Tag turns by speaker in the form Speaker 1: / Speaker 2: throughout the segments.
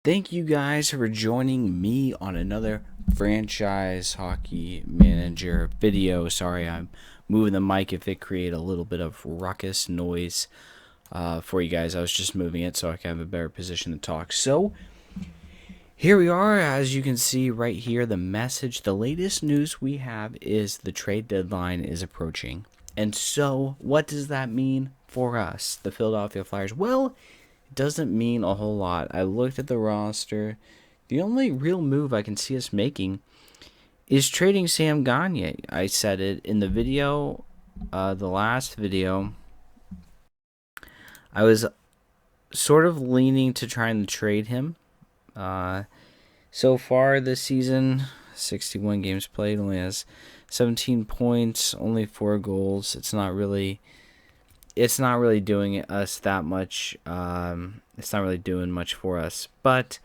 Speaker 1: Thank you guys for joining me on another franchise hockey manager video. Sorry, I'm moving the mic if it create a little bit of ruckus noise for you guys. I was just moving it so I can have a better position to talk. So here we are. As you can see right here, the message, the latest news we have is the trade deadline is approaching. And so what does that mean for us, the Philadelphia Flyers? Well, doesn't mean a whole lot. I looked at the roster. The only real move I can see us making is trading Sam Gagner. I said it in the video, the last video. I was sort of leaning to trying to trade him. So far this season, 61 games played, only has 17 points, only 4 goals. It's not really doing us that much. It's not really doing much for us. But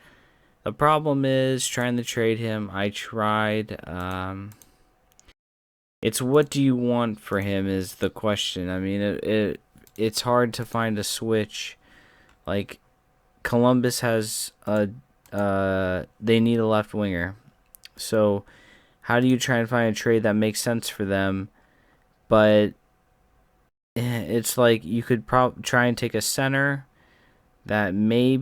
Speaker 1: the problem is trying to trade him. I tried. It's what do you want for him is the question. I mean, it's hard to find a switch. Like Columbus has they need a left winger. So how do you try and find a trade that makes sense for them? But it's like you could try and take a center that may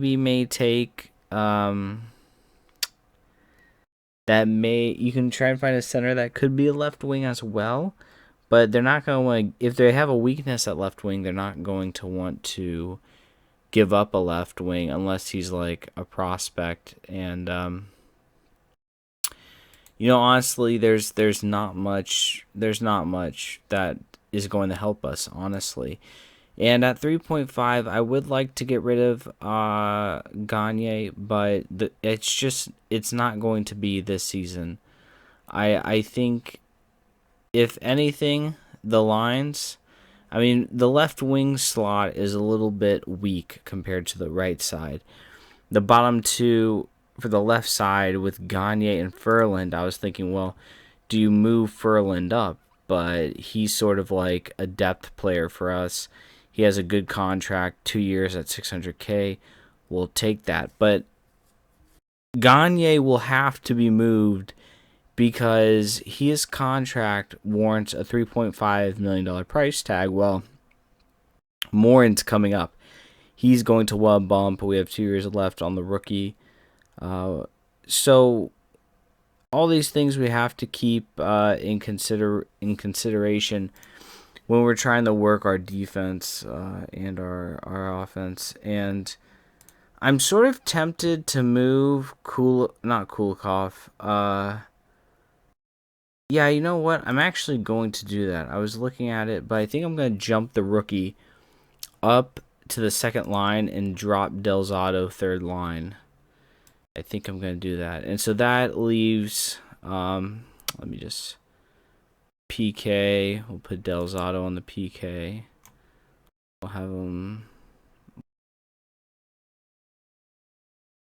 Speaker 1: take you can try and find a center that could be a left wing as well, but they're not going to want to, if they have a weakness at left wing, they're not going to want to give up a left wing unless he's like a prospect. And honestly, there's not much that is going to help us, honestly. And at 3.5, I would like to get rid of Gagner, but it's not going to be this season. I think, if anything, the lines, I mean, the left wing slot is a little bit weak compared to the right side. The bottom two for the left side with Gagner and Ferland, I was thinking, well, do you move Ferland up? But he's sort of like a depth player for us. He has a good contract, 2 years at $600K. We'll take that. But Gagner will have to be moved because his contract warrants a $3.5 million price tag. Well, Morin's coming up. He's going to well bump. We have 2 years left on the rookie. So all these things we have to keep in consideration when we're trying to work our defense and our offense. And I'm sort of tempted to move not Kulikov. Yeah, you know what? I'm actually going to do that. I was looking at it, but I think I'm going to jump the rookie up to the second line and drop Delzato third line. I think I'm going to do that. And so that leaves, let me just, PK. We'll put Delzato on the PK. We'll have him.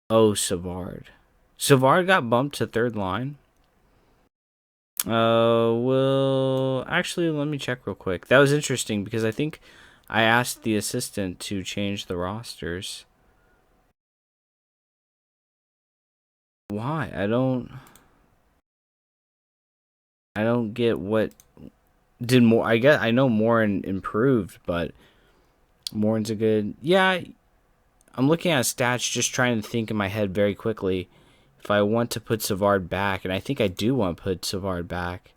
Speaker 1: Oh, Savard. Savard got bumped to third line. Well, actually, let me check real quick. That was interesting because I think I asked the assistant to change the rosters. Why? I don't get what did more. I guess I know Morin improved, but Morin's a good. Yeah, I'm looking at stats, just trying to think in my head very quickly if I want to put Savard back, and I think I do want to put Savard back.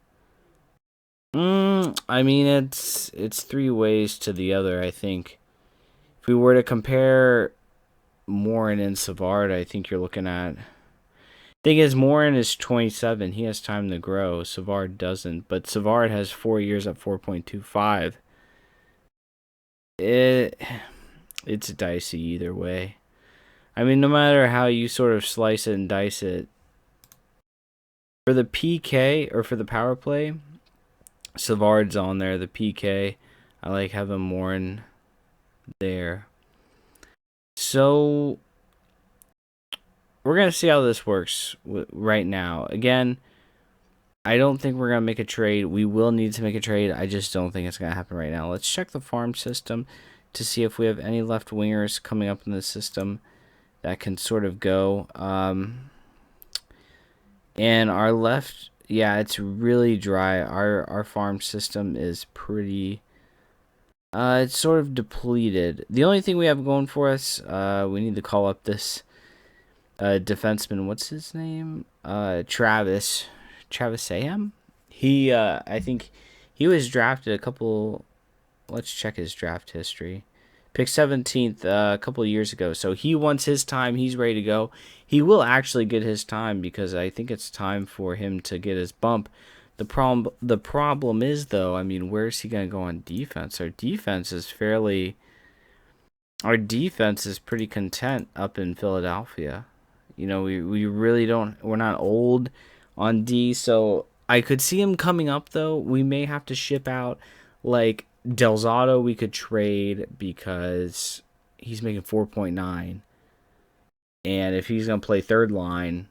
Speaker 1: I mean, it's 3 ways to the other. I think if we were to compare Morin and Savard, I think you're looking at. Thing is, Morin is 27. He has time to grow. Savard doesn't. But Savard has 4 years at 4.25. It's dicey either way. I mean, no matter how you sort of slice it and dice it. For the PK, or for the power play, Savard's on there. The PK, I like having Morin there. So we're going to see how this works right now. Again, I don't think we're going to make a trade. We will need to make a trade. I just don't think it's going to happen right now. Let's check the farm system to see if we have any left wingers coming up in the system. that can sort of go. And our left, yeah, it's really dry. Our farm system is pretty. It's sort of depleted. The only thing we have going for us, we need to call up this defenseman. What's his name? Travis Sayham. He, I think, he was drafted a couple. Let's check his draft history. Picked 17th a couple of years ago. So he wants his time. He's ready to go. He will actually get his time because I think it's time for him to get his bump. The problem is though, I mean, where's he gonna go on defense? Our defense is pretty content up in Philadelphia. You know, we really don't. We're not old on D, so I could see him coming up though. We may have to ship out like Delzato. We could trade because he's making 4.9, and if he's gonna play third line,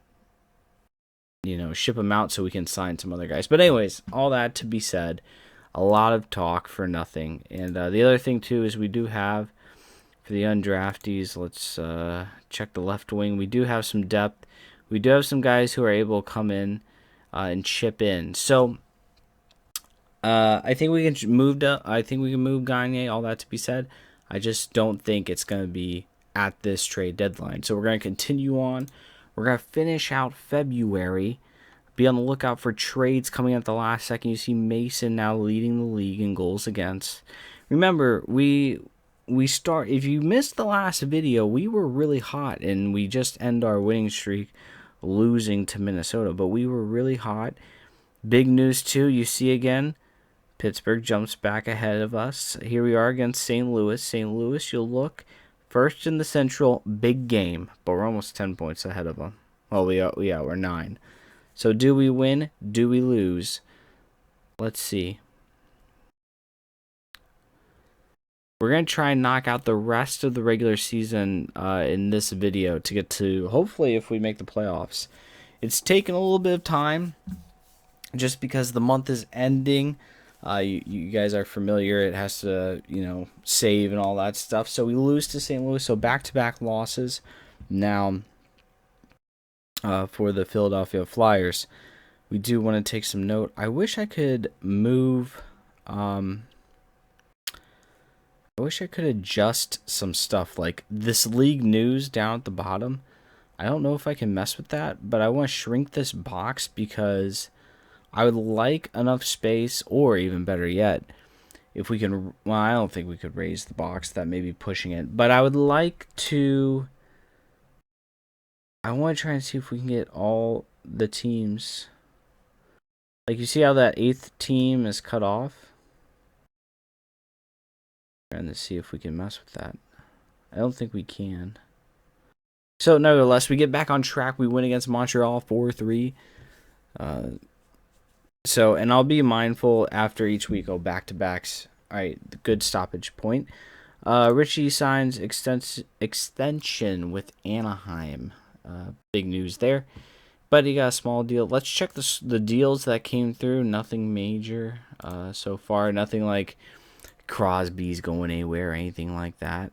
Speaker 1: you know, ship him out so we can sign some other guys. But anyways, all that to be said, a lot of talk for nothing. And the other thing too is we do have for the undraftees. Let's check the left wing. We do have some depth. We do have some guys who are able to come in and chip in. So I think we can move. I think we can move Gagne. All that to be said, I just don't think it's going to be at this trade deadline. So we're going to continue on. We're going to finish out February. Be on the lookout for trades coming at the last second. You see Mason now leading the league in goals against. Remember, we start. If you missed the last video, we were really hot, and we just end our winning streak losing to Minnesota. But we were really hot. Big news too. You see again, Pittsburgh jumps back ahead of us. Here we are against St. Louis. St. Louis, you'll look first in the Central, big game, but we're almost 10 points ahead of them. Well, we're 9. So do we win? Do we lose? Let's see. We're going to try and knock out the rest of the regular season in this video to get to, hopefully, if we make the playoffs. It's taken a little bit of time just because the month is ending. You guys are familiar. It has to, you know, save and all that stuff. So we lose to St. Louis. So back-to-back losses now for the Philadelphia Flyers. We do want to take some note. I wish I could move. I wish I could adjust some stuff like this league news down at the bottom. I don't know if I can mess with that, but I want to shrink this box because I would like enough space, or even better yet, if we can, well, I don't think we could raise the box. That may be pushing it. But I would like to, I want to try and see if we can get all the teams. Like, you see how that 8th team is cut off? Trying to see if we can mess with that. I don't think we can. So, nevertheless, we get back on track. We win against Montreal 4-3. So, and I'll be mindful after each week, back-to-backs. All right, good stoppage point. Richie signs extension with Anaheim. Big news there. But he got a small deal. Let's check the deals that came through. Nothing major so far. Nothing like Crosby's going anywhere or anything like that.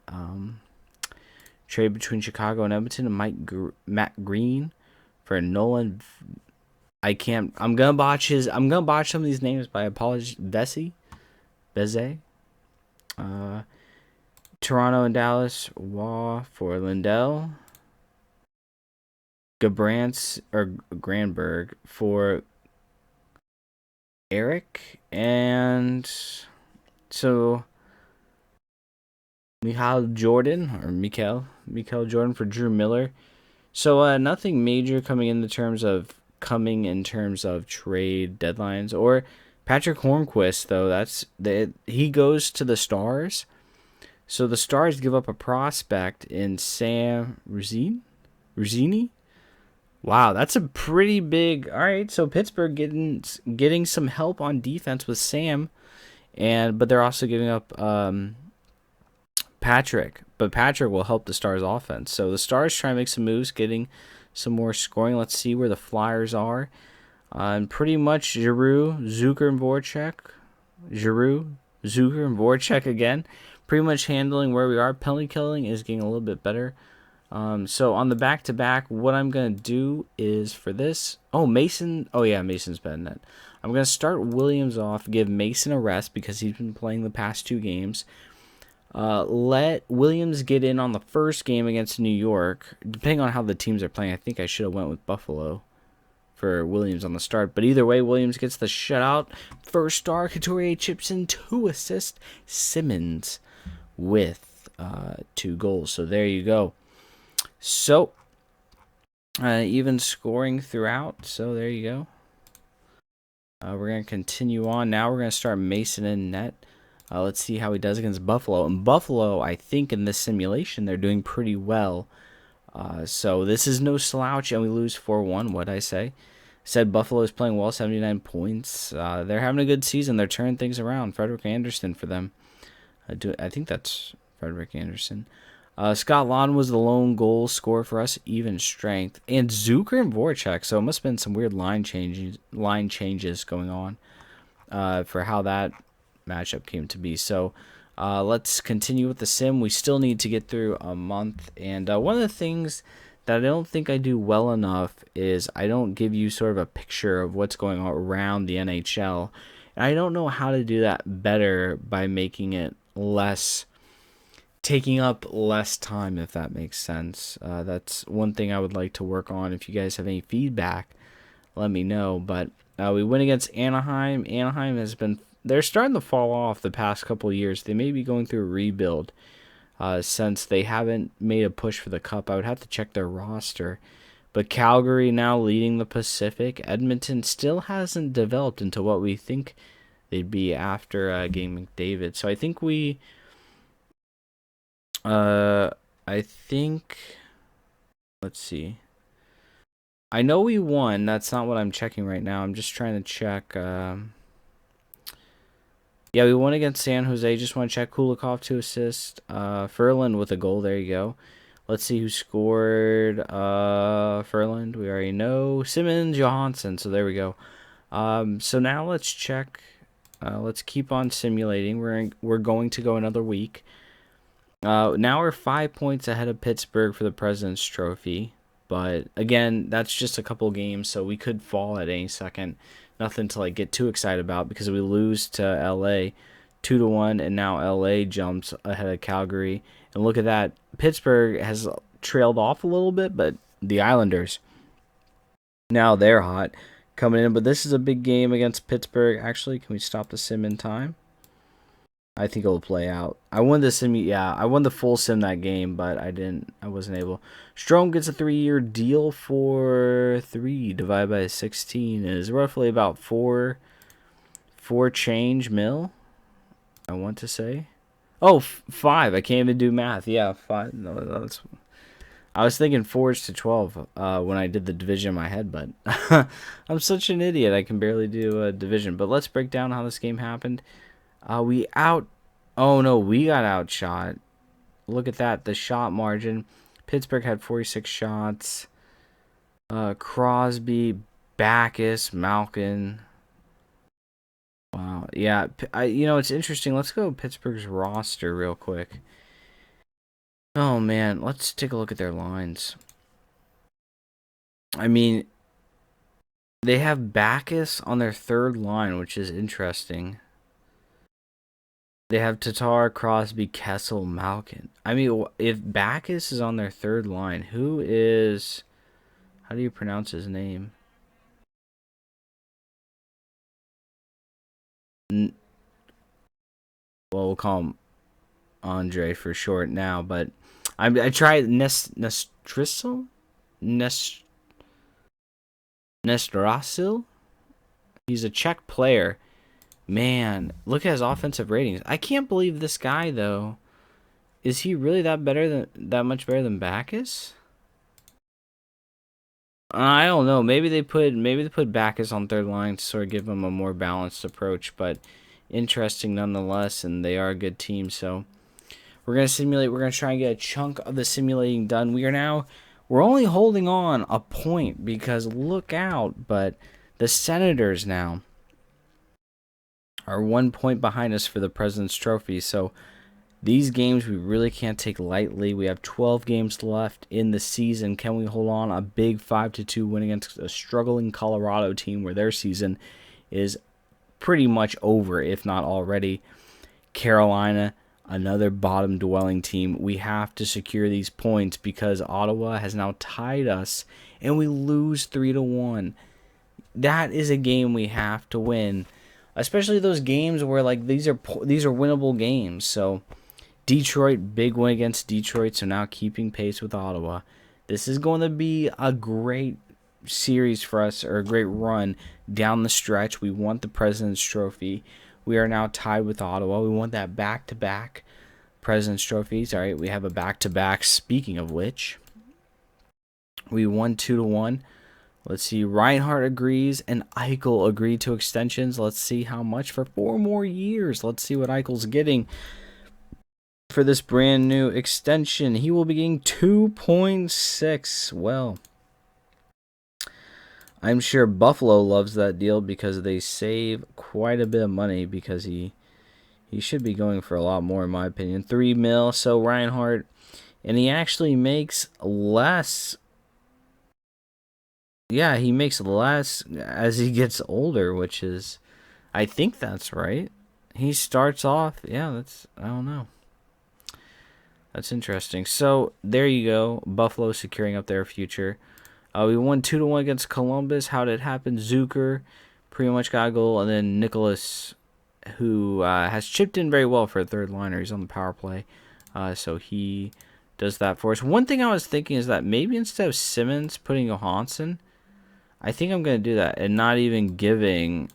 Speaker 1: Trade between Chicago and Edmonton and Matt Green for Nolan. I'm gonna botch some of these names, but I apologize. Beze. Toronto and Dallas. Waugh for Lindell. Granberg for Eric, and so Mikael Jordan for Drew Miller. So nothing major coming in terms of trade deadlines. Or Patrick Hornquist, though, he goes to the Stars. So the Stars give up a prospect in Sam Ruzini. Wow, that's a pretty big. All right, so Pittsburgh getting some help on defense with Sam, but they're also giving up Patrick. But Patrick will help the Stars' offense. So the Stars try to make some moves, getting some more scoring. Let's see where the Flyers are. And pretty much Giroux, Zucker, and Voracek again. Pretty much handling where we are. Penalty killing is getting a little bit better. So on the back-to-back, what I'm going to do is for this... Oh, Mason... Oh, yeah, Mason's better than that. I'm going to start Williams off, give Mason a rest because he's been playing the past 2 games. Let Williams get in on the first game against New York. Depending on how the teams are playing, I think I should have went with Buffalo for Williams on the start. But either way, Williams gets the shutout. First star, Couturier chips in 2 assists. Simmons with 2 goals. So there you go. So, even scoring throughout. So there you go. We're going to continue on. Now we're going to start Mason in net. Let's see how he does against Buffalo. And Buffalo, I think in this simulation, they're doing pretty well. So this is no slouch, and we lose 4-1. What'd I say? Said Buffalo is playing well, 79 points. They're having a good season. They're turning things around. Frederik Andersen for them. I think that's Frederik Andersen. Scott Lawn was the lone goal scorer for us, even strength. And Zucker and Voracek, so it must have been some weird line changes going on for how that matchup came to be. So let's continue with the sim. We still need to get through a month. And one of the things that I don't think I do well enough is I don't give you sort of a picture of what's going on around the NHL. And I don't know how to do that better by making it taking up less time, if that makes sense. That's one thing I would like to work on. If you guys have any feedback, let me know. But we win against Anaheim. Anaheim they're starting to fall off the past couple of years. They may be going through a rebuild since they haven't made a push for the cup. I would have to check their roster. But Calgary now leading the Pacific. Edmonton still hasn't developed into what we think they'd be after getting McDavid. So I think let's see. I know we won. That's not what I'm checking right now. I'm just trying to check. Yeah, we won against San Jose. Just want to check. Kulikov 2 assists. Ferland with a goal. There you go. Let's see who scored. Ferland. We already know. Simmons, Johansson. So there we go. So now let's check. Let's keep on simulating. We're going to go another week. Now we're 5 points ahead of Pittsburgh for the President's Trophy. But again, that's just a couple games, so we could fall at any second. Nothing to get too excited about because we lose to LA 2-1, and now LA jumps ahead of Calgary. And look at that. Pittsburgh has trailed off a little bit, but the Islanders, now they're hot coming in. But this is a big game against Pittsburgh. Actually, can we stop the sim in time? I think it'll play out. I won the sim. Yeah, I won the full sim that game, but I wasn't able. Strome gets a 3-year deal for 3 divided by 16 is roughly about 4 change mil. I want to say. Oh, 5. I can't even do math. Yeah, 5. No, I was thinking 4 to 12 when I did the division in my head, but I'm such an idiot. I can barely do a division. But let's break down how this game happened. Oh no, we got outshot. Look at that, the shot margin. Pittsburgh had 46 shots. Crosby, Backus, Malkin. Wow, yeah. It's interesting. Let's go Pittsburgh's roster real quick. Oh man, let's take a look at their lines. I mean, they have Backus on their 3rd line, which is interesting. They have Tatar, Crosby, Kessel, Malkin. I mean, if Backus is on their 3rd line, who is... How do you pronounce his name? Well, we'll call him Andre for short now, but I tried Nestrasil? Nestrasil? He's a Czech player. Man, look at his offensive ratings. I can't believe this guy though. Is he really that much better than Backus? I don't know. Maybe they put Backus on 3rd line to sort of give him a more balanced approach, but interesting nonetheless, and they are a good team, so we're gonna simulate. We're gonna try and get a chunk of the simulating done. We're only holding on a point because look out, but the Senators now are 1 point behind us for the President's Trophy. So These games we really can't take lightly. We have 12 games left in the season. Can we hold on a big 5-2 win against a struggling Colorado team where their season is pretty much over, if not already? Carolina, another bottom dwelling team. We have to secure these points because Ottawa has now tied us and we lose 3-1. That is a game we have to win, especially those games where like these are winnable games. So Detroit, big win against Detroit, so now keeping pace with Ottawa. This is going to be a great series for us, or a great run down the stretch. We want the President's Trophy. We are now tied with Ottawa. We want that back-to-back President's Trophies. All right, we have a back-to-back. Speaking of which, we won 2-1. Let's see. Reinhart agrees, and Eichel agreed to extensions. Let's see how much for 4 more years. Let's see what Eichel's getting for this brand new extension. He will be getting 2.6. Well, I'm sure Buffalo loves that deal because they save quite a bit of money, because he should be going for a lot more, in my opinion. 3 mil. So Reinhart, and he actually makes less. Yeah, he makes less as he gets older, which is, I think that's right. He starts off, yeah, that's, I don't know. That's interesting. So there you go. Buffalo securing up their future. We won 2-1 against Columbus. How did it happen? Zucker pretty much got a goal, and then Nicholas, who has chipped in very well for a third liner. He's on the power play, so he does that for us. One thing I was thinking is that maybe instead of Simmons putting Johansson, I think I'm going to do that and not even giving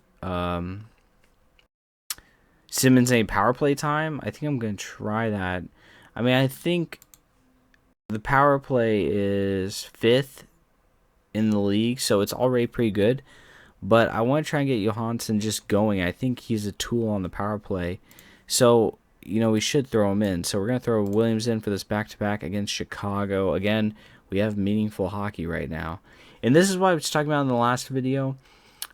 Speaker 1: Simmons any power play time. I think I'm going to try that. I mean, I think the power play is 5th in the league, so it's already pretty good. But I want to try and get Johansson just going. I think he's a tool on the power play. So, we should throw him in. So we're going to throw Williams in for this back-to-back against Chicago. Again, we have meaningful hockey right now. And this is what I was talking about in the last video.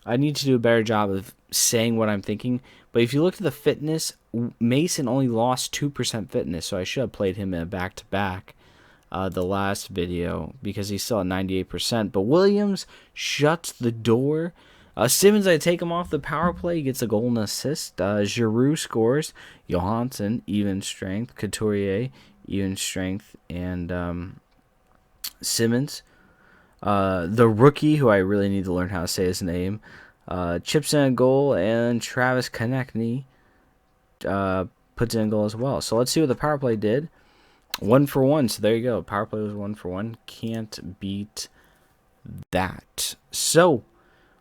Speaker 1: I need to do a better job of saying what I'm thinking. But if you look at the fitness, Mason only lost 2% fitness. So I should have played him in a back-to-back the last video, because he's still at 98%. But Williams shuts the door. Simmons, I take him off the power play. He gets a goal and assist. Giroux scores. Johansson, even strength. Couturier, even strength. And Simmons, the rookie, who I really need to learn how to say his name, chips in a goal. And Travis Konechny puts in a goal as well. So let's see what the power play did. 1-for-1. So there you go. Power play was 1-for-1. Can't beat that. So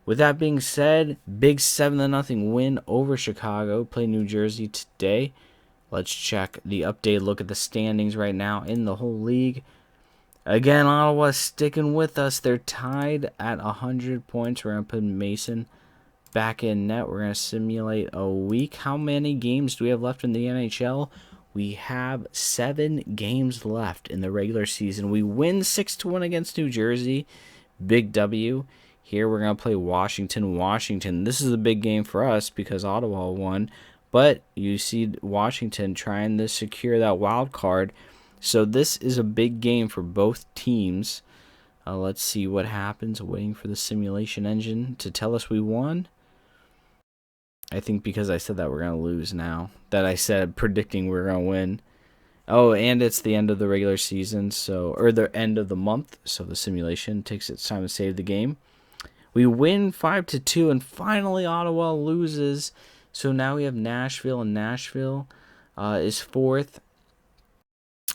Speaker 1: with that being said, big 7-0 win over Chicago. Play New Jersey today. Let's check the update. Look at the standings right now in the whole league. Again, Ottawa sticking with us. They're tied at 100 points. We're going to put Mason back in net. We're going to simulate a week. How many games do we have left in the NHL? We have 7 games left in the regular season. We win 6-1 against New Jersey. Big W. Here we're going to play Washington. This is a big game for us because Ottawa won. But you see Washington trying to secure that wild card. So this is a big game for both teams. Let's see what happens. Waiting for the simulation engine to tell us we won. I think because I said that we're going to lose now. That I said predicting we're going to win. Oh, and it's the end of the regular season, or the end of the month, so the simulation takes its time to save the game. We win 5-2, and finally Ottawa loses. So now we have Nashville, and Nashville is 4th.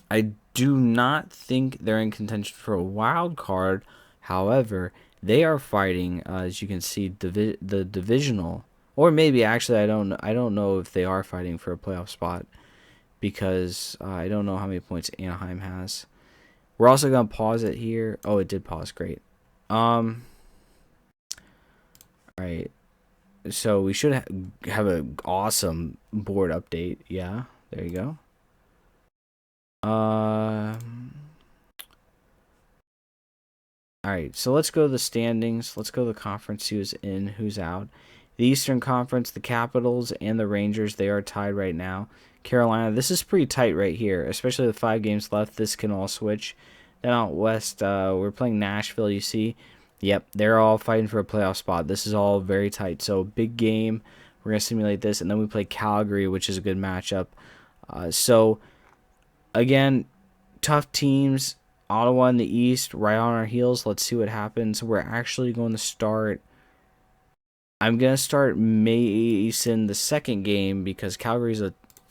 Speaker 1: I do not think they're in contention for a wild card. However, they are fighting, as you can see, the divisional. Or maybe, actually, I don't know if they are fighting for a playoff spot, because I don't know how many points Anaheim has. We're also going to pause it here. Oh, it did pause. Great. All right. So we should have an awesome board update. Yeah, there you go. All right, so let's go to the standings. Let's go to the conference. Who's in, who's out. The Eastern Conference, the Capitals and the Rangers, they are tied right now. Carolina, this is pretty tight right here, especially with 5 games left. This can all switch. Then out west, we're playing Nashville, you see. Yep, they're all fighting for a playoff spot. This is all very tight. So, big game. We're going to simulate this. And then we play Calgary, which is a good matchup. So, again, tough teams. Ottawa in the East, right on our heels. Let's see what happens. We're actually going to start. I'm going to start Mason the second game because Calgary's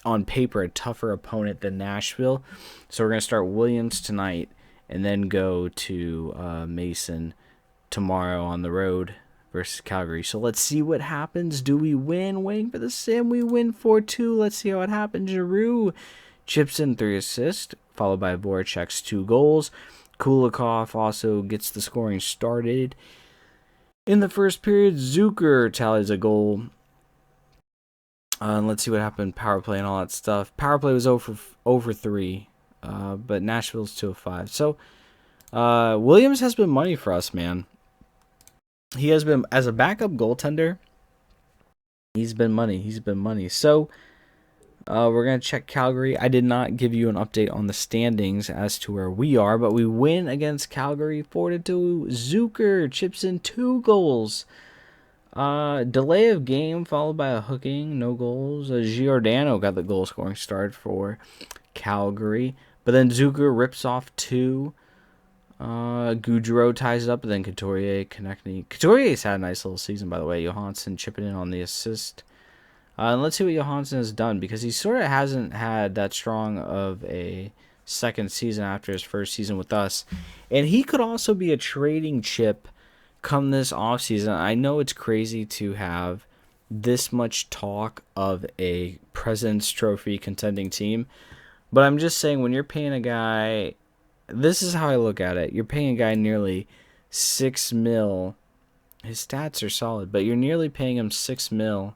Speaker 1: on paper a tougher opponent than Nashville. So we're going to start Williams tonight and then go to Mason tomorrow on the road versus Calgary. So let's see what happens. Do we win? Waiting for the sim. We win 4-2. Let's see how it happens. Giroux chips in 3 assists, followed by Voracek's 2 goals. Kulikov also gets the scoring started. In the first period, Zucker tallies a goal. And let's see what happened. Power play and all that stuff. Power play was over 3, but Nashville's 2 of 5. So Williams has been money for us, man. He has been, as a backup goaltender, he's been money. So we're going to check Calgary. I did not give you an update on the standings as to where we are, but we win against Calgary 4-2. Zucker chips in 2 goals. Delay of game followed by a hooking, no goals. Giordano got the goal scoring start for Calgary, but then Zucker rips off 2. Gaudreau ties it up, and then Couturier connecting. Couturier's had a nice little season, by the way. Johansson chipping in on the assist. And let's see what Johansson has done, because he sort of hasn't had that strong of a second season after his first season with us. And he could also be a trading chip come this offseason. I know it's crazy to have this much talk of a President's Trophy contending team, but I'm just saying, when you're paying a guy, this is how I look at it. You're paying a guy nearly $6 million. His stats are solid, but you're nearly paying him $6 million.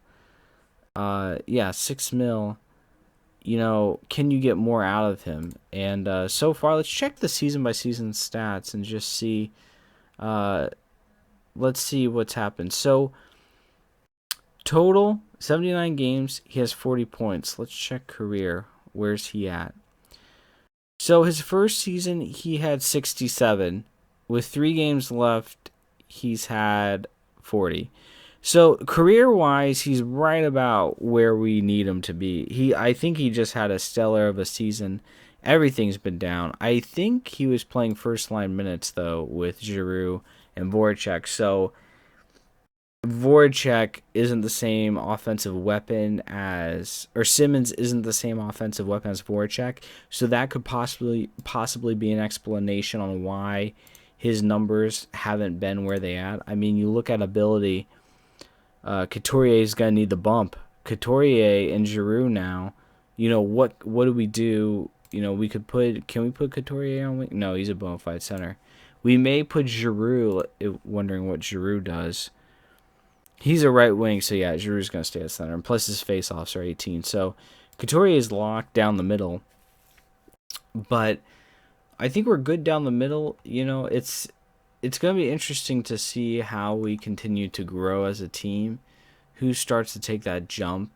Speaker 1: $6 million. You know, can you get more out of him? And so far, let's check the season by season stats and just see. Let's see what's happened. So, total 79 games. He has 40 points. Let's check career. Where's he at? So his first season, he had 67. With 3 games left, he's had 40. So career-wise, he's right about where we need him to be. I think he just had a stellar of a season. Everything's been down. I think he was playing first-line minutes, though, with Giroux and Voracek. So Voracek isn't the same offensive weapon as, or Simmons isn't the same offensive weapon as Voracek. So that could possibly be an explanation on why his numbers haven't been where they at. I mean, you look at ability. Couturier is going to need the bump. Couturier and Giroux now, you know, what do we do? You know, can we put Couturier on wing? No, he's a bona fide center. We may put Giroux, wondering what Giroux does. He's a right wing, so yeah, Giroux's going to stay at center. And plus his face-offs are 18. So Couturier is locked down the middle. But I think we're good down the middle. You know, it's going to be interesting to see how we continue to grow as a team. Who starts to take that jump.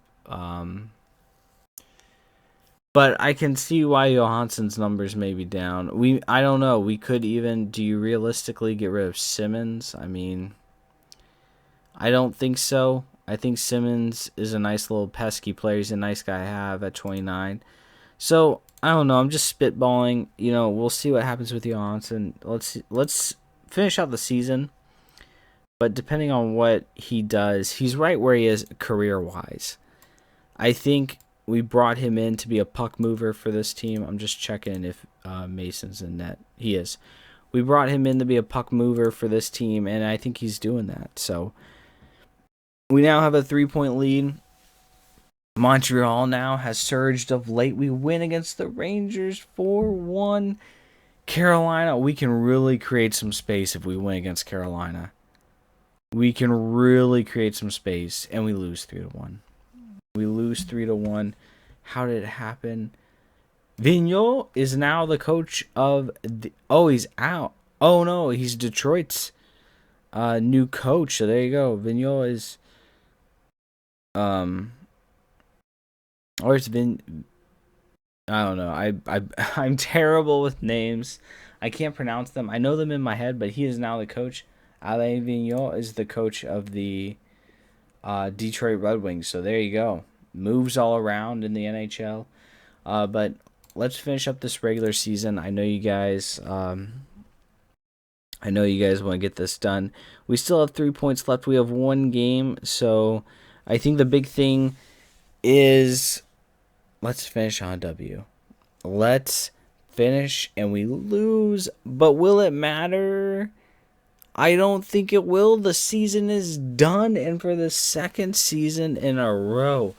Speaker 1: But I can see why Johansson's numbers may be down. I don't know. We could even... Do you realistically get rid of Simmons? I mean, I don't think so. I think Simmons is a nice little pesky player. He's a nice guy to have at 29. So, I don't know. I'm just spitballing. You know, we'll see what happens with Johansson. Let's finish out the season. But depending on what he does, he's right where he is career-wise. I think we brought him in to be a puck mover for this team. I'm just checking if Mason's in net. He is. We brought him in to be a puck mover for this team, and I think he's doing that. So we now have a 3-point lead. Montreal now has surged of late. We win against the Rangers 4-1. Carolina, we can really create some space if we win against Carolina. We can really create some space, and we lose 3-1. We lose 3-1. How did it happen? Vigneault is now the coach of the... Oh, he's out. Oh, no, he's Detroit's new coach. So there you go. Vigneault is Um, or it's been, I don't know. I'm terrible with names. I can't pronounce them. I know them in my head, but he is now the coach. Alain Vigneault is the coach of the Detroit Red Wings. So there you go. Moves all around in the NHL. But let's finish up this regular season. I know you guys. I know you guys want to get this done. We still have 3 points left. We have one game, so I think the big thing is let's finish on W. Let's finish and we lose, but will it matter? I don't think it will. The season is done, and for the second season in a row,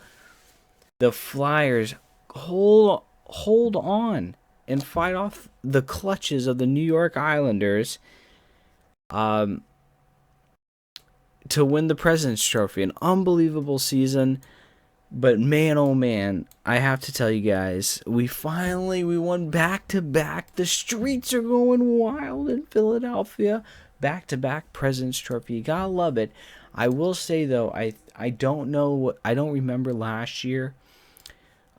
Speaker 1: the Flyers hold on and fight off the clutches of the New York Islanders um, to win the President's Trophy. An unbelievable season. But man, oh man, I have to tell you guys, we won back to back. The streets are going wild in Philadelphia. Back to back President's Trophy. You gotta love it. I will say though, I don't know. I don't remember last year.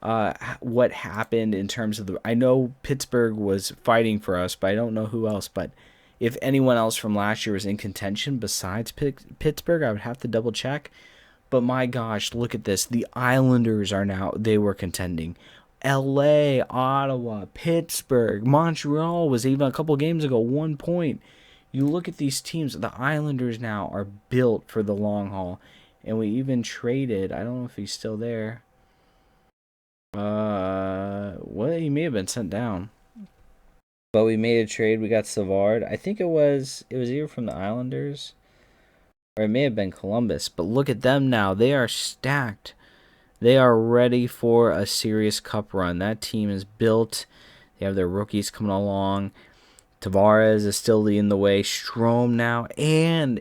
Speaker 1: What happened in terms of the? I know Pittsburgh was fighting for us, but I don't know who else. But if anyone else from last year was in contention besides Pittsburgh, I would have to double check. But my gosh, look at this. The Islanders they were contending. LA, Ottawa, Pittsburgh, Montreal was even a couple games ago, 1 point. You look at these teams, the Islanders now are built for the long haul. And we even traded, I don't know if he's still there. Well, he may have been sent down. But we made a trade. We got Savard. I think it was either from the Islanders or it may have been Columbus. But look at them now. They are stacked. They are ready for a serious cup run. That team is built. They have their rookies coming along. Tavares is still leading the way. Strome now. And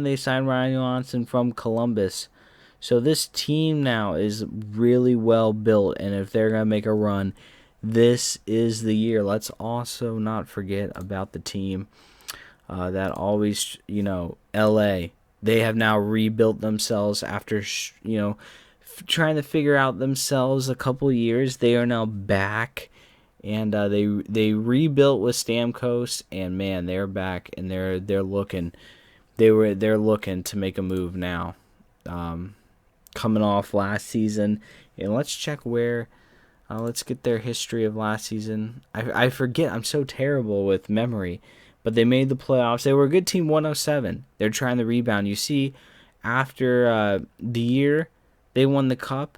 Speaker 1: they signed Ryan Johansson from Columbus. So this team now is really well built. And if they're going to make a run, this is the year. Let's also not forget about the team that always, LA. They have now rebuilt themselves after, trying to figure out themselves a couple years. They are now back, and they rebuilt with Stamkos, and man, they're back, and they're looking to make a move now, coming off last season. And let's check where. Let's get their history of last season. I forget. I'm so terrible with memory. But they made the playoffs. They were a good team, 107. They're trying to rebound. You see, after the year they won the cup,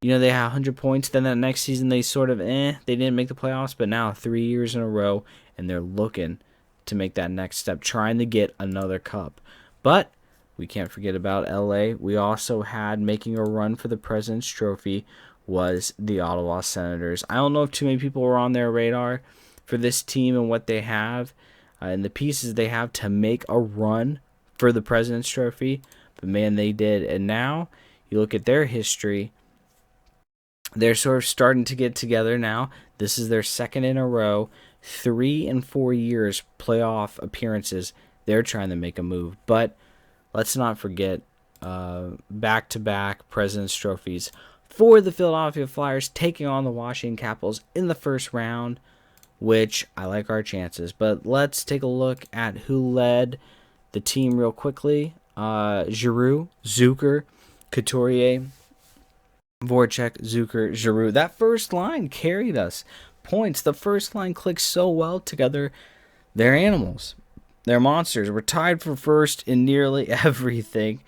Speaker 1: they had 100 points. Then that next season they sort of, they didn't make the playoffs. But now 3 years in a row, and they're looking to make that next step, trying to get another cup. But we can't forget about LA. We also had making a run for the President's Trophy was the Ottawa Senators. I don't know if too many people were on their radar for this team and what they have and the pieces they have to make a run for the President's Trophy. But man, they did. And now you look at their history. They're sort of starting to get together now. This is their second in a row. 3 and 4 years playoff appearances. They're trying to make a move. But let's not forget back-to-back President's Trophies for the Philadelphia Flyers, taking on the Washington Capitals in the first round, which I like our chances. But let's take a look at who led the team real quickly. Giroux, Zucker, Couturier, Voracek, Zucker, Giroux. That first line carried us points. The first line clicked so well together. They're animals. They're monsters. We're tied for first in nearly everything,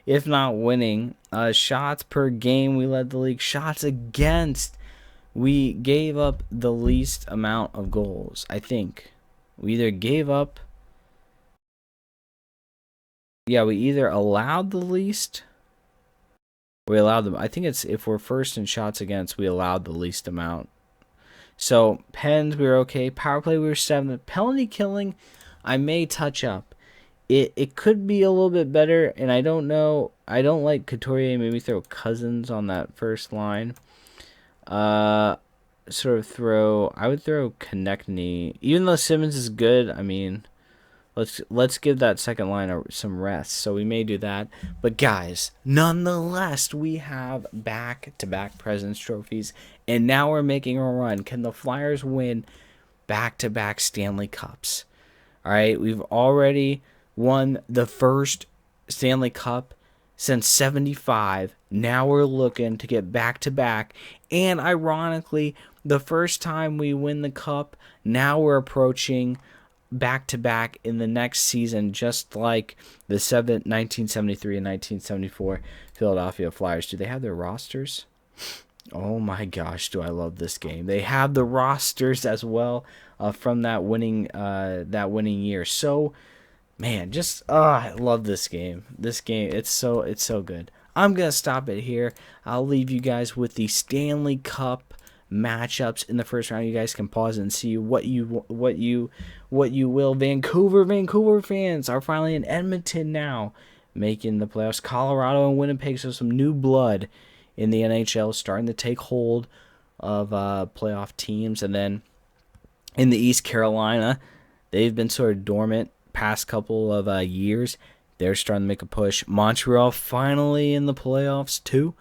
Speaker 1: if not winning. Shots per game, we led the league. Shots against, we gave up the least amount of goals, I think. We either gave up, we either allowed the least, we allowed them. I think it's if we're first in shots against, we allowed the least amount. So, pens, we were okay. Power play, we were 7th. Penalty killing, I may touch up. It could be a little bit better, and I don't know. I don't like Couturier. Maybe throw Cousins on that first line. I would throw Konechny. Even though Simmons is good, I mean, Let's give that second line some rest. So we may do that. But guys, nonetheless, we have back-to-back Presidents Trophies, and now we're making a run. Can the Flyers win back-to-back Stanley Cups? All right, we've already won the first Stanley Cup since '75. Now we're looking to get back-to-back, and ironically, the first time we win the cup, now we're approaching back-to-back in the next season, just like the 1973 and 1974 Philadelphia Flyers. Do they have their rosters? Oh my gosh, do I love this game. They have the rosters as well from that winning year. So, man, just I love this game. This game, it's so good. I'm going to stop it here. I'll leave you guys with the Stanley Cup matchups in the first round. You guys can pause and see what you will. Vancouver fans are finally in Edmonton now, making the playoffs. Colorado and Winnipeg, so some new blood in the NHL starting to take hold of playoff teams. And then in the East, Carolina, they've been sort of dormant past couple of years. They're starting to make a push. Montreal finally in the playoffs too.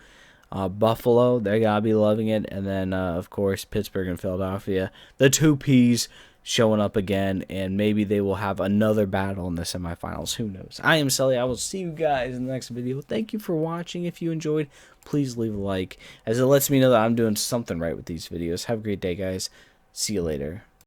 Speaker 1: Buffalo, they gotta be loving it. And then, of course, Pittsburgh and Philadelphia, the two Ps showing up again, and maybe they will have another battle in the semifinals. Who knows? I am Sully. I will see you guys in the next video. Thank you for watching. If you enjoyed, please leave a like, as it lets me know that I'm doing something right with these videos. Have a great day, guys. See you later.